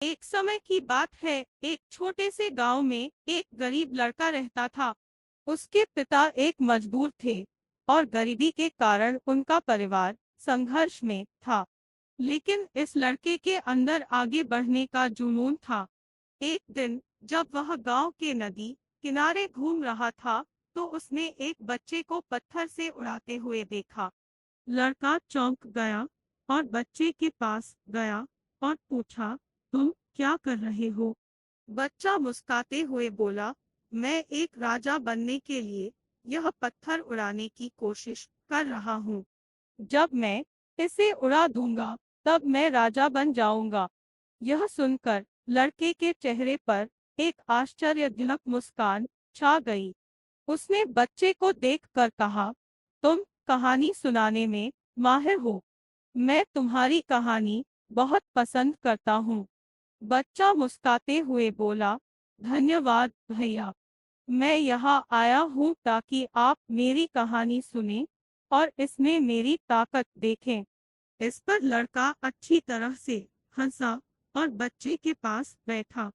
एक समय की बात है, एक छोटे से गांव में एक गरीब लड़का रहता था। उसके पिता एक मजदूर थे और गरीबी के कारण उनका परिवार संघर्ष में था। लेकिन इस लड़के के अंदर आगे बढ़ने का जुनून था। एक दिन जब वह गांव के नदी किनारे घूम रहा था, तो उसने एक बच्चे को पत्थर से उड़ाते हुए देखा। लड़का चौंक गया और बच्चे के पास गया और पूछा, तुम क्या कर रहे हो? बच्चा मुस्कुराते हुए बोला, मैं एक राजा बनने के लिए यह पत्थर उड़ाने की कोशिश कर रहा हूँ। जब मैं इसे उड़ा दूंगा, तब मैं राजा बन जाऊंगा। यह सुनकर लड़के के चेहरे पर एक आश्चर्यजनक मुस्कान छा गई। उसने बच्चे को देखकर कहा, तुम कहानी सुनाने में माहिर हो। मैं तुम्हारी कहानी बहुत पसंद करता हूँ। बच्चा मुस्कुराते हुए बोला, धन्यवाद भैया। मैं यहाँ आया हूँ ताकि आप मेरी कहानी सुनें और इसमें मेरी ताकत देखें। इस पर लड़का अच्छी तरह से हंसा और बच्चे के पास बैठा।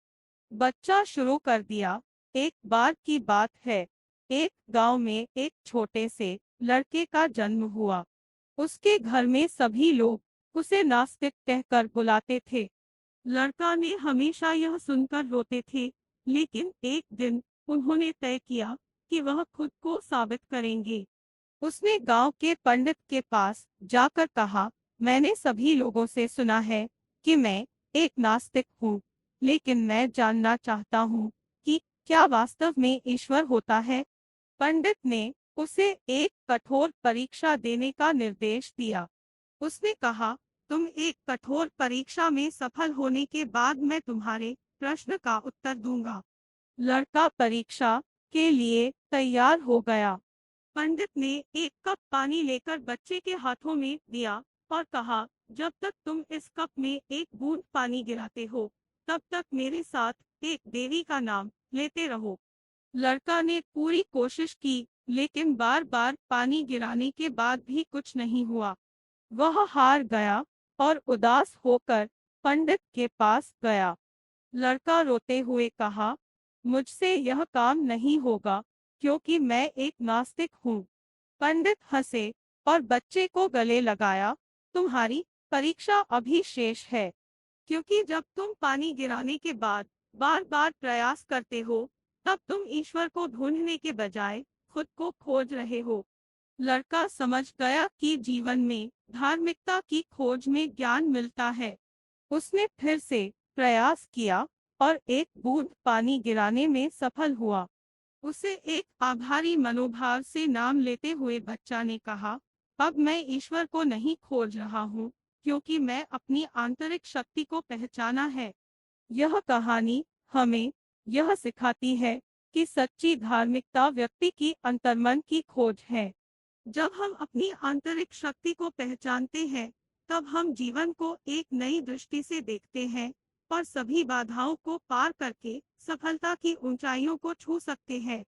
बच्चा शुरू कर दिया, एक बार की बात है, एक गांव में एक छोटे से लड़के का जन्म हुआ। उसके घर में सभी लोग उसे नास्तिक कहकर बुलाते थे। लड़का ने हमेशा यह सुनकर रोते थे, लेकिन एक दिन उन्होंने तय किया कि वह खुद को साबित करेंगे। उसने गांव के पंडित के पास जाकर कहा, मैंने सभी लोगों से सुना है कि मैं एक नास्तिक हूँ, लेकिन मैं जानना चाहता हूँ कि क्या वास्तव में ईश्वर होता है। पंडित ने उसे एक कठोर परीक्षा देने का निर्देश दिया। उसने कहा, तुम एक कठोर परीक्षा में सफल होने के बाद मैं तुम्हारे प्रश्न का उत्तर दूंगा। लड़का परीक्षा के लिए तैयार हो गया। पंडित ने एक कप पानी लेकर बच्चे के हाथों में दिया और कहा, जब तक तुम इस कप में एक बूंद पानी गिराते हो, तब तक मेरे साथ एक देवी का नाम लेते रहो। लड़का ने पूरी कोशिश की, लेकिन बार बार पानी गिराने के बाद भी कुछ नहीं हुआ। वह हार गया और उदास होकर पंडित के पास गया। लड़का रोते हुए कहा, मुझसे यह काम नहीं होगा, क्योंकि मैं एक नास्तिक हूँ। पंडित हंसे और बच्चे को गले लगाया, तुम्हारी परीक्षा अभी शेष है, क्योंकि जब तुम पानी गिराने के बाद बार बार प्रयास करते हो, तब तुम ईश्वर को ढूंढने के बजाय खुद को खोज रहे हो। लड़का समझ गया कि जीवन में धार्मिकता की खोज में ज्ञान मिलता है। उसने फिर से प्रयास किया और एक बूंद पानी गिराने में सफल हुआ। उसे एक आभारी मनोभाव से नाम लेते हुए बच्चा ने कहा, अब मैं ईश्वर को नहीं खोज रहा हूँ, क्योंकि मैं अपनी आंतरिक शक्ति को पहचाना है। यह कहानी हमें यह सिखाती है कि सच्ची धार्मिकता व्यक्ति की अंतर्मन की खोज है। जब हम अपनी आंतरिक शक्ति को पहचानते हैं, तब हम जीवन को एक नई दृष्टि से देखते हैं और सभी बाधाओं को पार करके सफलता की ऊंचाइयों को छू सकते हैं।